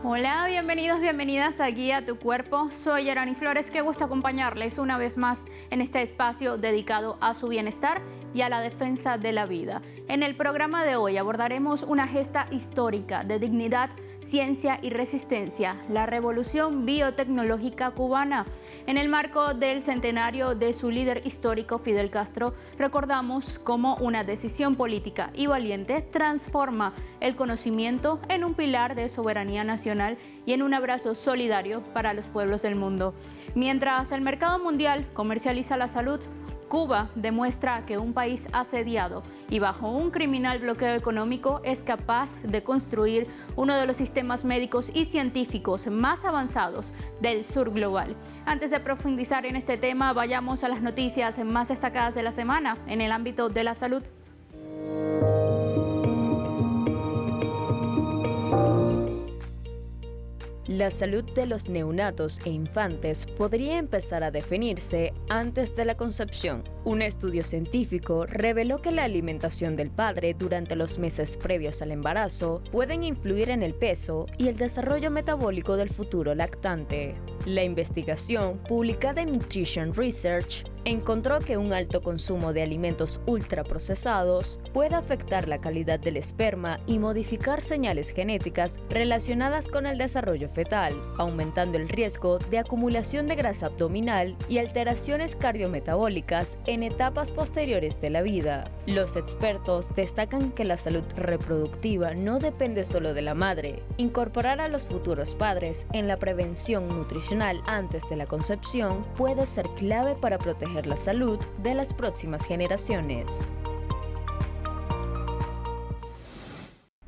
Hola, bienvenidos, bienvenidas a Guía Tu Cuerpo. Soy Yarani Flores, qué gusto acompañarles una vez más en este espacio dedicado a su bienestar y a la defensa de la vida. En el programa de hoy abordaremos una gesta histórica de dignidad, ciencia y resistencia, la revolución biotecnológica cubana. En el marco del centenario de su líder histórico Fidel Castro, recordamos cómo una decisión política y valiente transforma el conocimiento en un pilar de soberanía nacional y en un abrazo solidario para los pueblos del mundo. Mientras el mercado mundial comercializa la salud, Cuba demuestra que un país asediado y bajo un criminal bloqueo económico es capaz de construir uno de los sistemas médicos y científicos más avanzados del sur global. Antes de profundizar en este tema, vayamos a las noticias más destacadas de la semana en el ámbito de la salud. La salud de los neonatos e infantes podría empezar a definirse antes de la concepción. Un estudio científico reveló que la alimentación del padre durante los meses previos al embarazo pueden influir en el peso y el desarrollo metabólico del futuro lactante. La investigación, publicada en Nutrition Research, encontró que un alto consumo de alimentos ultraprocesados puede afectar la calidad del esperma y modificar señales genéticas relacionadas con el desarrollo fetal, aumentando el riesgo de acumulación de grasa abdominal y alteraciones cardiometabólicas en etapas posteriores de la vida. Los expertos destacan que la salud reproductiva no depende solo de la madre. Incorporar a los futuros padres en la prevención nutricional antes de la concepción puede ser clave para proteger la salud de las próximas generaciones.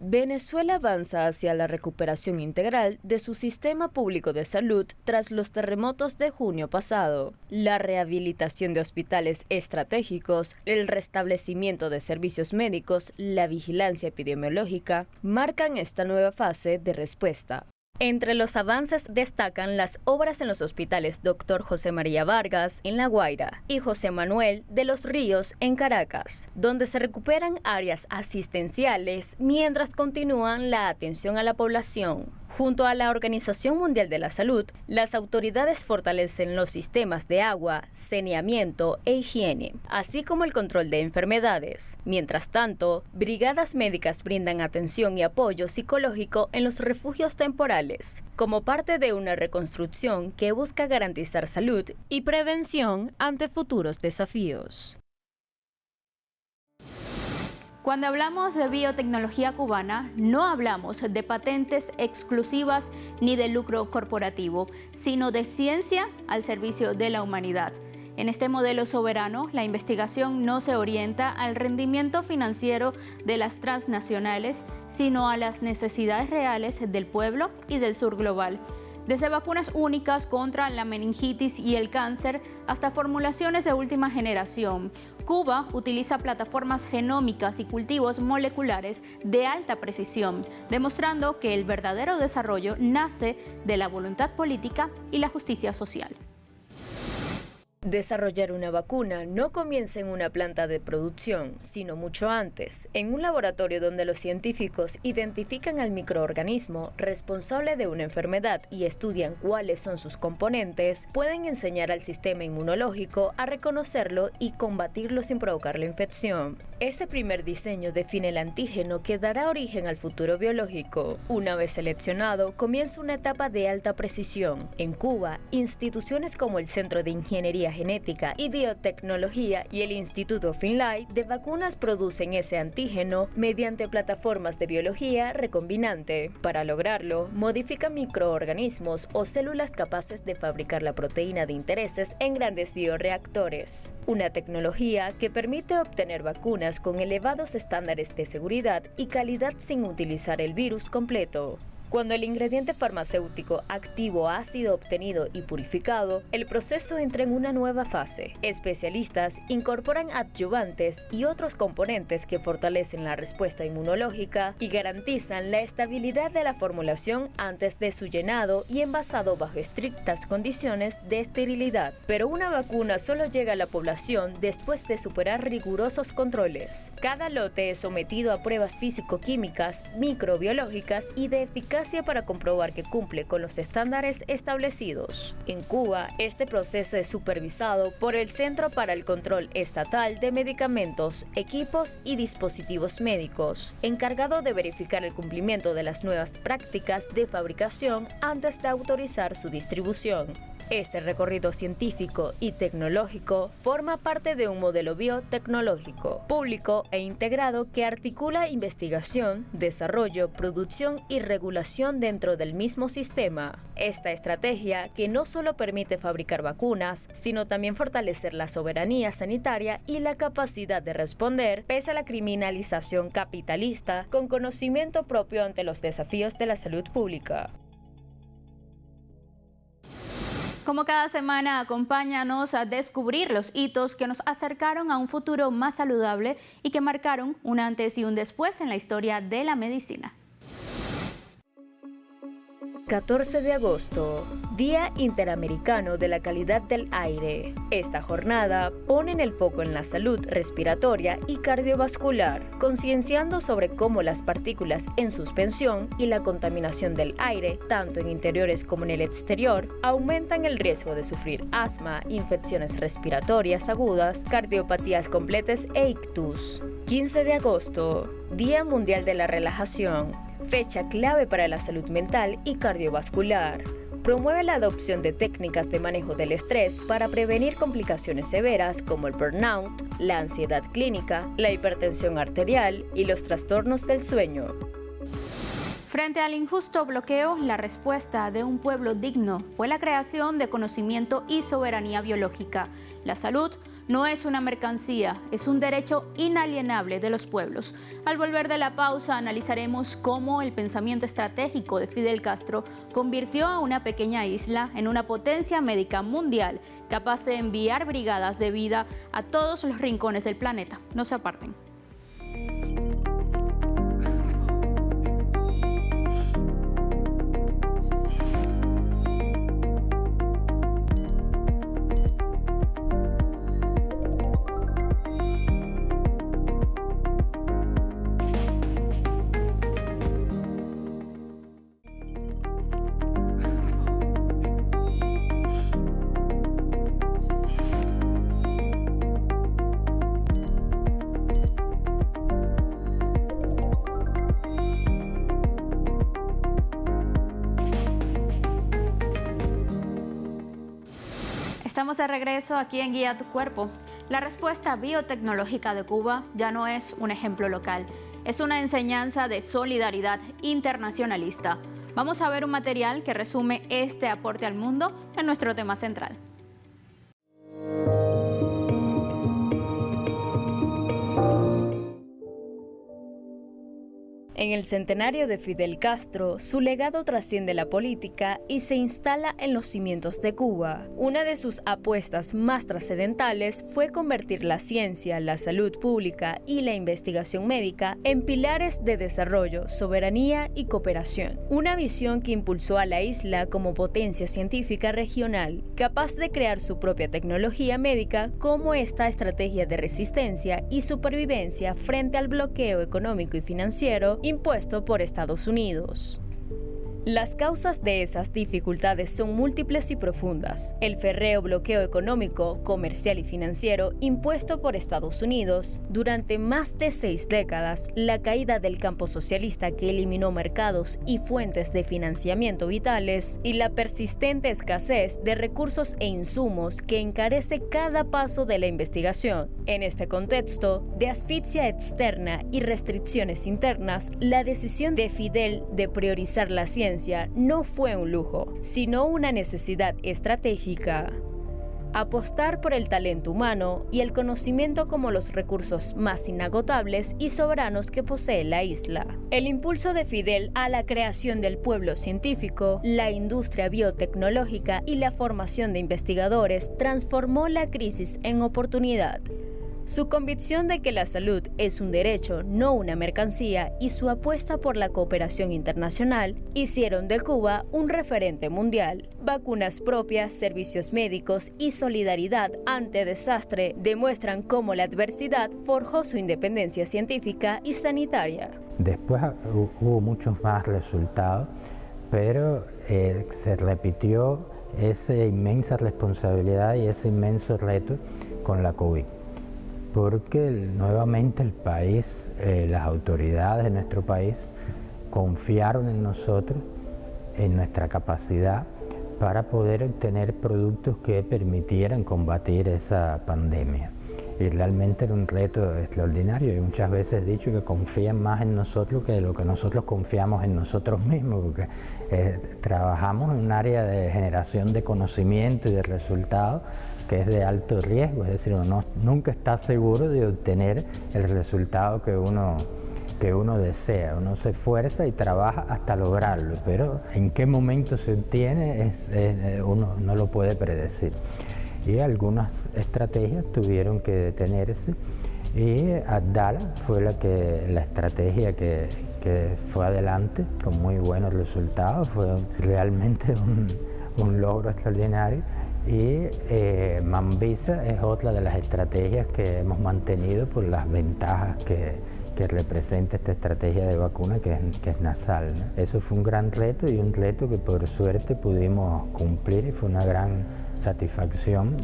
Venezuela avanza hacia la recuperación integral de su sistema público de salud tras los terremotos de junio pasado. La rehabilitación de hospitales estratégicos, el restablecimiento de servicios médicos, la vigilancia epidemiológica, marcan esta nueva fase de respuesta. Entre los avances destacan las obras en los hospitales Dr. José María Vargas en La Guaira y José Manuel de los Ríos en Caracas, donde se recuperan áreas asistenciales mientras continúan la atención a la población. Junto a la Organización Mundial de la Salud, las autoridades fortalecen los sistemas de agua, saneamiento e higiene, así como el control de enfermedades. Mientras tanto, brigadas médicas brindan atención y apoyo psicológico en los refugios temporales, como parte de una reconstrucción que busca garantizar salud y prevención ante futuros desafíos. Cuando hablamos de biotecnología cubana, no hablamos de patentes exclusivas ni de lucro corporativo, sino de ciencia al servicio de la humanidad. En este modelo soberano, la investigación no se orienta al rendimiento financiero de las transnacionales, sino a las necesidades reales del pueblo y del sur global. Desde vacunas únicas contra la meningitis y el cáncer hasta formulaciones de última generación, Cuba utiliza plataformas genómicas y cultivos moleculares de alta precisión, demostrando que el verdadero desarrollo nace de la voluntad política y la justicia social. Desarrollar una vacuna no comienza en una planta de producción, sino mucho antes, en un laboratorio donde los científicos identifican al microorganismo responsable de una enfermedad y estudian cuáles son sus componentes, pueden enseñar al sistema inmunológico a reconocerlo y combatirlo sin provocar la infección. Ese primer diseño define el antígeno que dará origen al futuro biológico. Una vez seleccionado, comienza una etapa de alta precisión. En Cuba, instituciones como el Centro de Ingeniería Genética y Biotecnología y el Instituto Finlay de Vacunas producen ese antígeno mediante plataformas de biología recombinante. Para lograrlo, modifican microorganismos o células capaces de fabricar la proteína de intereses en grandes bioreactores. Una tecnología que permite obtener vacunas con elevados estándares de seguridad y calidad sin utilizar el virus completo. Cuando el ingrediente farmacéutico activo ha sido obtenido y purificado, el proceso entra en una nueva fase. Especialistas incorporan adyuvantes y otros componentes que fortalecen la respuesta inmunológica y garantizan la estabilidad de la formulación antes de su llenado y envasado bajo estrictas condiciones de esterilidad. Pero una vacuna solo llega a la población después de superar rigurosos controles. Cada lote es sometido a pruebas físico-químicas, microbiológicas y de eficacia eficacia para comprobar que cumple con los estándares establecidos. En Cuba, este proceso es supervisado por el Centro para el Control Estatal de Medicamentos, Equipos y Dispositivos Médicos, encargado de verificar el cumplimiento de las nuevas prácticas de fabricación antes de autorizar su distribución. Este recorrido científico y tecnológico forma parte de un modelo biotecnológico, público e integrado que articula investigación, desarrollo, producción y regulación dentro del mismo sistema. Esta estrategia, que no solo permite fabricar vacunas, sino también fortalecer la soberanía sanitaria y la capacidad de responder, pese a la criminalización capitalista, con conocimiento propio ante los desafíos de la salud pública. Como cada semana, acompáñanos a descubrir los hitos que nos acercaron a un futuro más saludable y que marcaron un antes y un después en la historia de la medicina. 14 de agosto, Día Interamericano de la Calidad del Aire. Esta jornada pone el foco en la salud respiratoria y cardiovascular, concienciando sobre cómo las partículas en suspensión y la contaminación del aire, tanto en interiores como en el exterior, aumentan el riesgo de sufrir asma, infecciones respiratorias agudas, cardiopatías completas e ictus. 15 de agosto, Día Mundial de la Relajación. Fecha clave para la salud mental y cardiovascular. Promueve la adopción de técnicas de manejo del estrés para prevenir complicaciones severas como el burnout, la ansiedad clínica, la hipertensión arterial y los trastornos del sueño. Frente al injusto bloqueo, la respuesta de un pueblo digno fue la creación de conocimiento y soberanía biológica. La salud no es una mercancía, es un derecho inalienable de los pueblos. Al volver de la pausa, analizaremos cómo el pensamiento estratégico de Fidel Castro convirtió a una pequeña isla en una potencia médica mundial, capaz de enviar brigadas de vida a todos los rincones del planeta. No se aparten. Estamos de regreso aquí en Guía tu Cuerpo. La respuesta biotecnológica de Cuba ya no es un ejemplo local, es una enseñanza de solidaridad internacionalista. Vamos a ver un material que resume este aporte al mundo en nuestro tema central. En el centenario de Fidel Castro, su legado trasciende la política y se instala en los cimientos de Cuba. Una de sus apuestas más trascendentales fue convertir la ciencia, la salud pública y la investigación médica en pilares de desarrollo, soberanía y cooperación. Una visión que impulsó a la isla como potencia científica regional, capaz de crear su propia tecnología médica como esta estrategia de resistencia y supervivencia frente al bloqueo económico y financiero impuesto por Estados Unidos. Las causas de esas dificultades son múltiples y profundas. El férreo bloqueo económico, comercial y financiero impuesto por Estados Unidos durante más de 6 décadas, la caída del campo socialista que eliminó mercados y fuentes de financiamiento vitales, y la persistente escasez de recursos e insumos que encarece cada paso de la investigación. En este contexto de asfixia externa y restricciones internas, la decisión de Fidel de priorizar la ciencia no fue un lujo, sino una necesidad estratégica. Apostar por el talento humano y el conocimiento como los recursos más inagotables y soberanos que posee la isla. El impulso de Fidel a la creación del pueblo científico, la industria biotecnológica y la formación de investigadores transformó la crisis en oportunidad. Su convicción de que la salud es un derecho, no una mercancía, y su apuesta por la cooperación internacional hicieron de Cuba un referente mundial. Vacunas propias, servicios médicos y solidaridad ante desastre demuestran cómo la adversidad forjó su independencia científica y sanitaria. Después hubo muchos más resultados, pero se repitió esa inmensa responsabilidad y ese inmenso reto con la COVID. Porque nuevamente el país, las autoridades de nuestro país confiaron en nosotros, en nuestra capacidad para poder obtener productos que permitieran combatir esa pandemia. Y realmente era un reto extraordinario y muchas veces he dicho que confían más en nosotros que lo que nosotros confiamos en nosotros mismos, porque trabajamos en un área de generación de conocimiento y de resultados que es de alto riesgo, es decir, uno nunca está seguro de obtener el resultado que uno desea. Uno se esfuerza y trabaja hasta lograrlo, pero en qué momento se obtiene uno no lo puede predecir. Y algunas estrategias tuvieron que detenerse y Abdala fue la estrategia que fue adelante con muy buenos resultados, fue realmente un logro extraordinario. Y Mambisa es otra de las estrategias que hemos mantenido por las ventajas que representa esta estrategia de vacuna que es nasal, ¿no? Eso fue un gran reto y un reto que por suerte pudimos cumplir y fue una gran satisfacción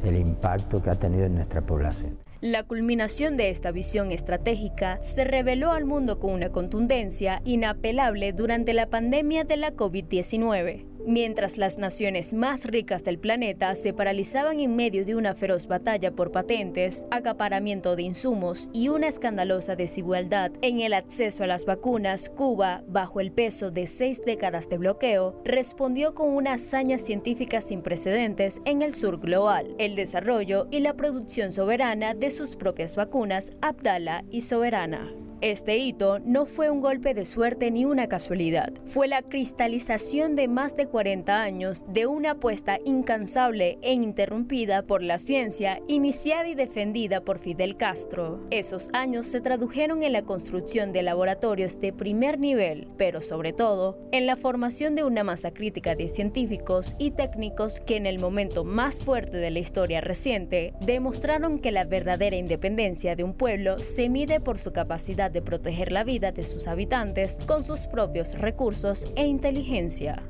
el impacto que ha tenido en nuestra población. La culminación de esta visión estratégica se reveló al mundo con una contundencia inapelable durante la pandemia de la COVID-19. Mientras las naciones más ricas del planeta se paralizaban en medio de una feroz batalla por patentes, acaparamiento de insumos y una escandalosa desigualdad en el acceso a las vacunas, Cuba, bajo el peso de 6 décadas de bloqueo, respondió con una hazaña científica sin precedentes en el sur global: el desarrollo y la producción soberana de sus propias vacunas, Abdala y Soberana. Este hito no fue un golpe de suerte ni una casualidad, fue la cristalización de más de 40 años de una apuesta incansable e ininterrumpida por la ciencia, iniciada y defendida por Fidel Castro. Esos años se tradujeron en la construcción de laboratorios de primer nivel, pero sobre todo, en la formación de una masa crítica de científicos y técnicos que en el momento más fuerte de la historia reciente demostraron que la verdadera independencia de un pueblo se mide por su capacidad de proteger la vida de sus habitantes con sus propios recursos e inteligencia.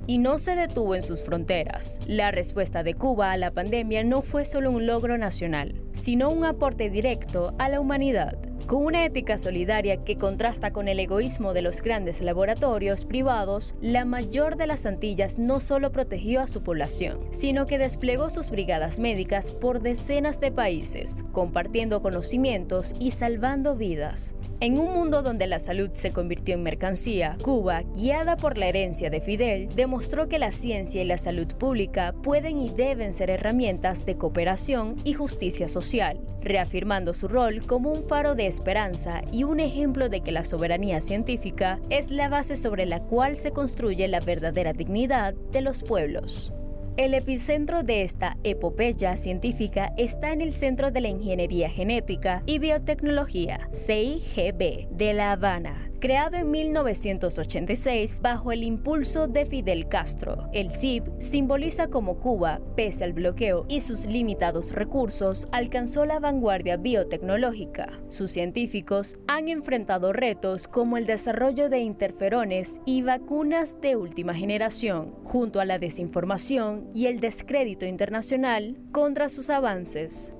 Y no se detuvo en sus fronteras. La respuesta de Cuba a la pandemia no fue solo un logro nacional, sino un aporte directo a la humanidad. Con una ética solidaria que contrasta con el egoísmo de los grandes laboratorios privados, la mayor de las Antillas no solo protegió a su población, sino que desplegó sus brigadas médicas por decenas de países, compartiendo conocimientos y salvando vidas. En un mundo donde la salud se convirtió en mercancía, Cuba, guiada por la herencia de Fidel, demostró que la ciencia y la salud pública pueden y deben ser herramientas de cooperación y justicia social, reafirmando su rol como un faro de esperanza y un ejemplo de que la soberanía científica es la base sobre la cual se construye la verdadera dignidad de los pueblos. El epicentro de esta epopeya científica está en el Centro de la Ingeniería Genética y Biotecnología, CIGB, de La Habana. Creado en 1986 bajo el impulso de Fidel Castro, el CIB simboliza cómo Cuba, pese al bloqueo y sus limitados recursos, alcanzó la vanguardia biotecnológica. Sus científicos han enfrentado retos como el desarrollo de interferones y vacunas de última generación, junto a la desinformación y el descrédito internacional contra sus avances.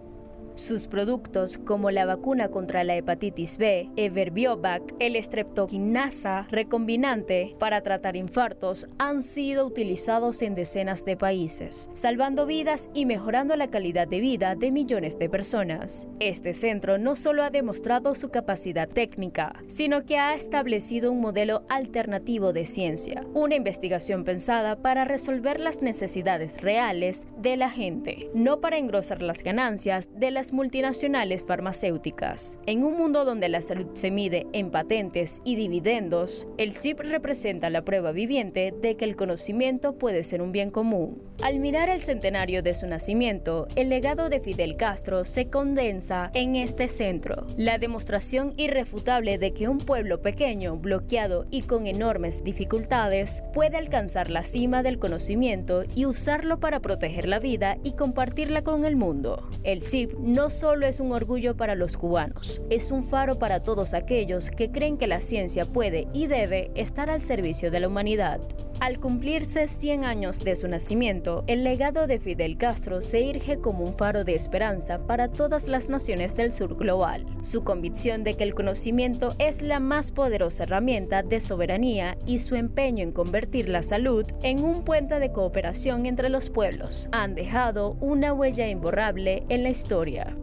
Sus productos, como la vacuna contra la hepatitis B, Everbiovac, el streptokinasa recombinante para tratar infartos, han sido utilizados en decenas de países, salvando vidas y mejorando la calidad de vida de millones de personas. Este centro no solo ha demostrado su capacidad técnica, sino que ha establecido un modelo alternativo de ciencia, una investigación pensada para resolver las necesidades reales de la gente, no para engrosar las ganancias de las grandes multinacionales farmacéuticas. En un mundo donde la salud se mide en patentes y dividendos, el CIP representa la prueba viviente de que el conocimiento puede ser un bien común. Al mirar el centenario de su nacimiento, el legado de Fidel Castro se condensa en este centro, la demostración irrefutable de que un pueblo pequeño, bloqueado y con enormes dificultades, puede alcanzar la cima del conocimiento y usarlo para proteger la vida y compartirla con el mundo. El CIP no solo es un orgullo para los cubanos, es un faro para todos aquellos que creen que la ciencia puede y debe estar al servicio de la humanidad. Al cumplirse 100 años de su nacimiento, el legado de Fidel Castro se erige como un faro de esperanza para todas las naciones del sur global. Su convicción de que el conocimiento es la más poderosa herramienta de soberanía y su empeño en convertir la salud en un puente de cooperación entre los pueblos han dejado una huella imborrable en la historia.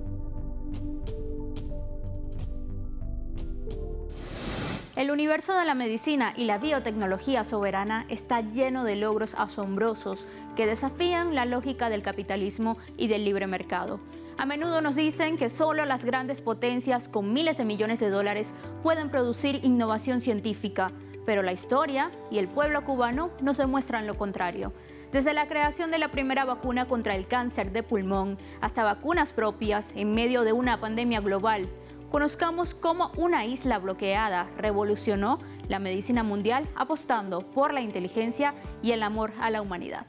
El universo de la medicina y la biotecnología soberana está lleno de logros asombrosos que desafían la lógica del capitalismo y del libre mercado. A menudo nos dicen que solo las grandes potencias con miles de millones de dólares pueden producir innovación científica, pero la historia y el pueblo cubano nos demuestran lo contrario. Desde la creación de la primera vacuna contra el cáncer de pulmón hasta vacunas propias en medio de una pandemia global, conozcamos cómo una isla bloqueada revolucionó la medicina mundial apostando por la inteligencia y el amor a la humanidad.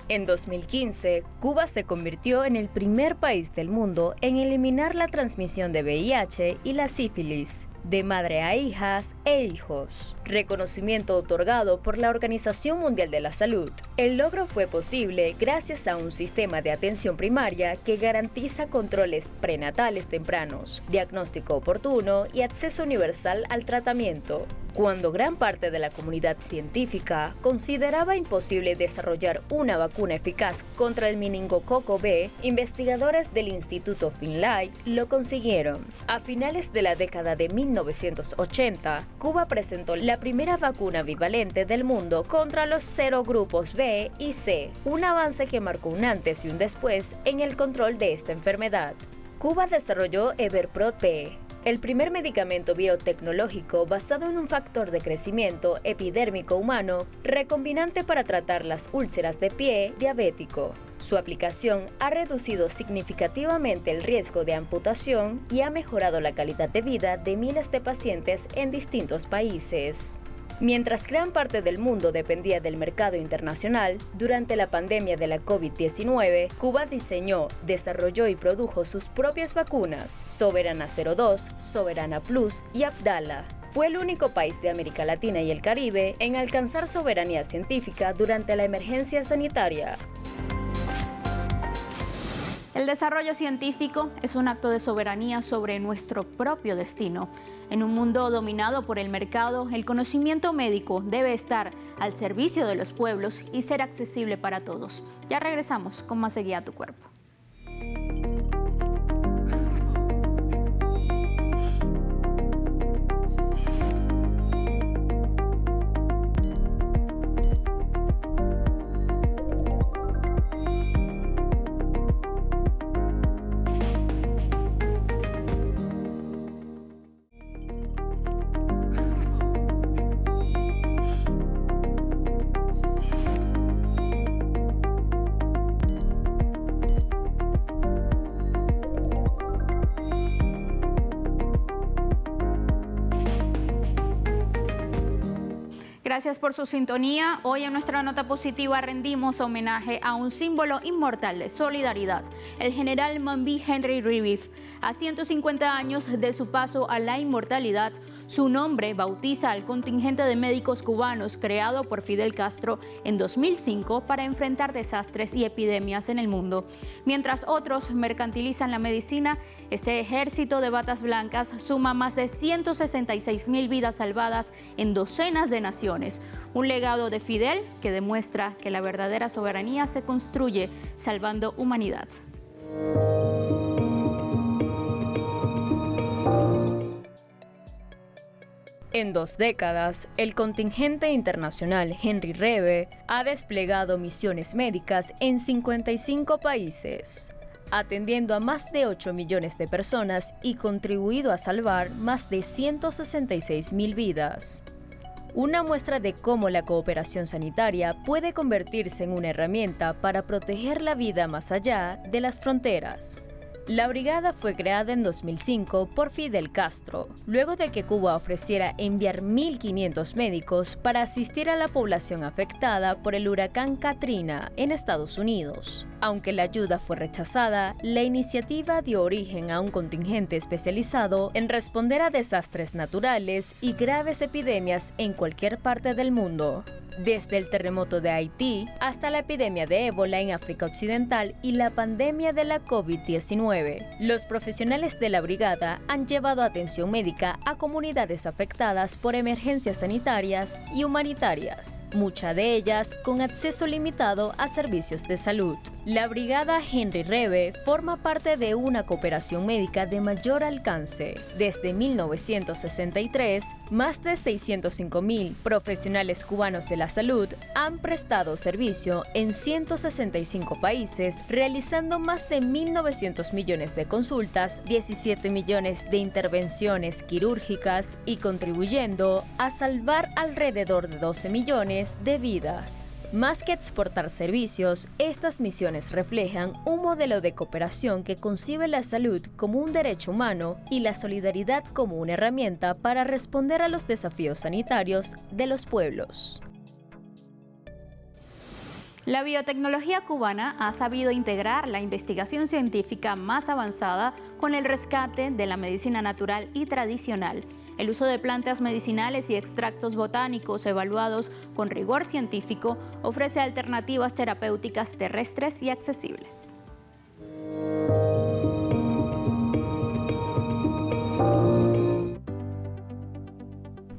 En 2015, Cuba se convirtió en el primer país del mundo en eliminar la transmisión de VIH y la sífilis de madre a hijas e hijos. Reconocimiento otorgado por la Organización Mundial de la Salud. El logro fue posible gracias a un sistema de atención primaria que garantiza controles prenatales tempranos, diagnóstico oportuno y acceso universal al tratamiento. Cuando gran parte de la comunidad científica consideraba imposible desarrollar una vacuna eficaz contra el meningococo B, investigadores del Instituto Finlay lo consiguieron. A finales de la década de 1980, Cuba presentó la primera vacuna bivalente del mundo contra los serogrupos B y C, un avance que marcó un antes y un después en el control de esta enfermedad. Cuba desarrolló Everprot-P, el primer medicamento biotecnológico basado en un factor de crecimiento epidérmico humano recombinante para tratar las úlceras de pie diabético. Su aplicación ha reducido significativamente el riesgo de amputación y ha mejorado la calidad de vida de miles de pacientes en distintos países. Mientras gran parte del mundo dependía del mercado internacional, durante la pandemia de la COVID-19, Cuba diseñó, desarrolló y produjo sus propias vacunas, Soberana 02, Soberana Plus y Abdala. Fue el único país de América Latina y el Caribe en alcanzar soberanía científica durante la emergencia sanitaria. El desarrollo científico es un acto de soberanía sobre nuestro propio destino. En un mundo dominado por el mercado, el conocimiento médico debe estar al servicio de los pueblos y ser accesible para todos. Ya regresamos con más de Guía a tu Cuerpo. Gracias por su sintonía. Hoy en nuestra nota positiva rendimos homenaje a un símbolo inmortal de solidaridad, el general Mambí Henry Riviff. A 150 años de su paso a la inmortalidad, su nombre bautiza al contingente de médicos cubanos creado por Fidel Castro en 2005 para enfrentar desastres y epidemias en el mundo. Mientras otros mercantilizan la medicina, este ejército de batas blancas suma más de 166,000 vidas salvadas en docenas de naciones. Un legado de Fidel que demuestra que la verdadera soberanía se construye salvando humanidad. En 2 décadas, el contingente internacional Henry Reve ha desplegado misiones médicas en 55 países, atendiendo a más de 8 millones de personas y contribuido a salvar más de 166.000 vidas. Una muestra de cómo la cooperación sanitaria puede convertirse en una herramienta para proteger la vida más allá de las fronteras. La brigada fue creada en 2005 por Fidel Castro, luego de que Cuba ofreciera enviar 1.500 médicos para asistir a la población afectada por el huracán Katrina en Estados Unidos. Aunque la ayuda fue rechazada, la iniciativa dio origen a un contingente especializado en responder a desastres naturales y graves epidemias en cualquier parte del mundo. Desde el terremoto de Haití hasta la epidemia de ébola en África Occidental y la pandemia de la COVID-19, los profesionales de la brigada han llevado atención médica a comunidades afectadas por emergencias sanitarias y humanitarias, muchas de ellas con acceso limitado a servicios de salud. La brigada Henry Reve forma parte de una cooperación médica de mayor alcance. Desde 1963, más de 605.000 profesionales cubanos de la salud han prestado servicio en 165 países, realizando más de 1.900 millones de consultas, 17 millones de intervenciones quirúrgicas y contribuyendo a salvar alrededor de 12 millones de vidas. Más que exportar servicios, estas misiones reflejan un modelo de cooperación que concibe la salud como un derecho humano y la solidaridad como una herramienta para responder a los desafíos sanitarios de los pueblos. La biotecnología cubana ha sabido integrar la investigación científica más avanzada con el rescate de la medicina natural y tradicional. El uso de plantas medicinales y extractos botánicos evaluados con rigor científico ofrece alternativas terapéuticas terrestres y accesibles.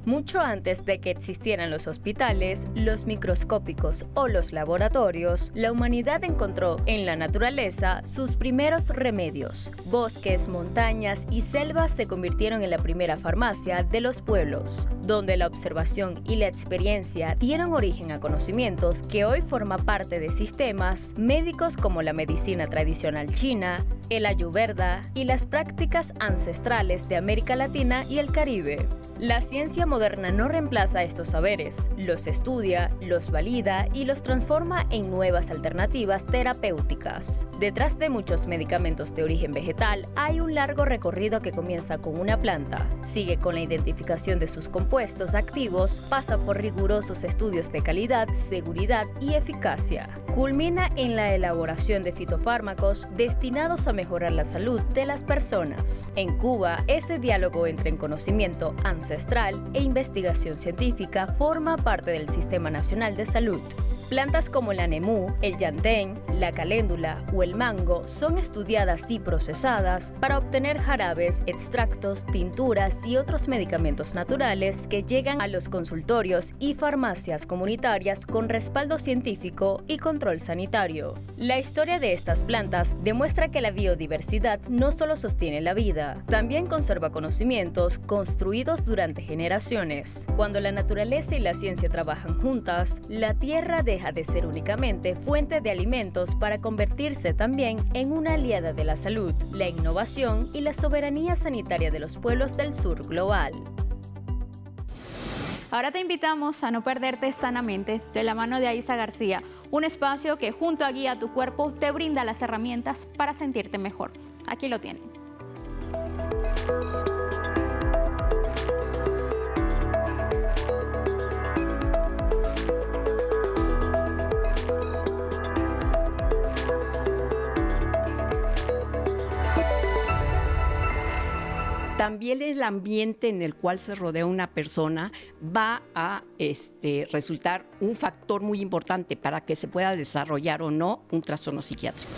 Mucho antes de que existieran los hospitales, los microscópicos o los laboratorios, la humanidad encontró en la naturaleza sus primeros remedios. Bosques, montañas y selvas se convirtieron en la primera farmacia de los pueblos, donde la observación y la experiencia dieron origen a conocimientos que hoy forman parte de sistemas médicos como la medicina tradicional china, el ayurveda y las prácticas ancestrales de América Latina y el Caribe. La ciencia moderna no reemplaza estos saberes, los estudia, los valida y los transforma en nuevas alternativas terapéuticas. Detrás de muchos medicamentos de origen vegetal hay un largo recorrido que comienza con una planta, sigue con la identificación de sus compuestos activos, pasa por rigurosos estudios de calidad, seguridad y eficacia. Culmina en la elaboración de fitofármacos destinados a mejorar la salud de las personas. En Cuba, ese diálogo entre el conocimiento ancestral e investigación científica forma parte del Sistema Nacional de Salud. Plantas como el anemú, el yantén, la caléndula o el mango son estudiadas y procesadas para obtener jarabes, extractos, tinturas y otros medicamentos naturales que llegan a los consultorios y farmacias comunitarias con respaldo científico y control sanitario. La historia de estas plantas demuestra que la biodiversidad no solo sostiene la vida, también conserva conocimientos construidos durante generaciones. Cuando la naturaleza y la ciencia trabajan juntas, la tierra deja de ser únicamente fuente de alimentos para convertirse también en una aliada de la salud, la innovación y la soberanía sanitaria de los pueblos del sur global. Ahora te invitamos a no perderte Sanamente de la mano de Aiza García, un espacio que junto a Guía Tu Cuerpo te brinda las herramientas para sentirte mejor. Aquí lo tienen. También el ambiente en el cual se rodea una persona va a resultar un factor muy importante para que se pueda desarrollar o no un trastorno psiquiátrico.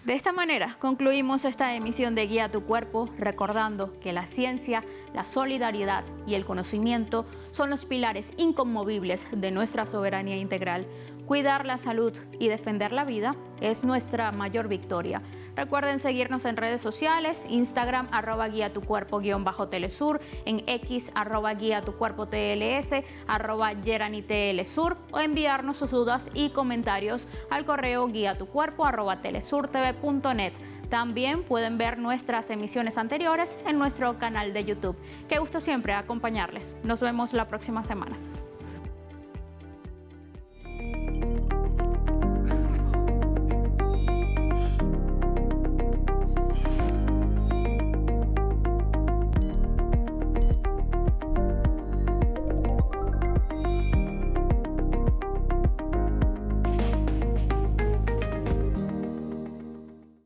De esta manera concluimos esta emisión de Guía Tu Cuerpo, recordando que la ciencia, la solidaridad y el conocimiento son los pilares inconmovibles de nuestra soberanía integral. Cuidar la salud y defender la vida es nuestra mayor victoria. Recuerden seguirnos en redes sociales, Instagram @guía tu cuerpo_telesur, en X @guía tu cuerpo TLS, @yeranitelesur, o enviarnos sus dudas y comentarios al correo guiatucuerpo@telesurtv.net. También pueden ver nuestras emisiones anteriores en nuestro canal de YouTube. Qué gusto siempre acompañarles. Nos vemos la próxima semana.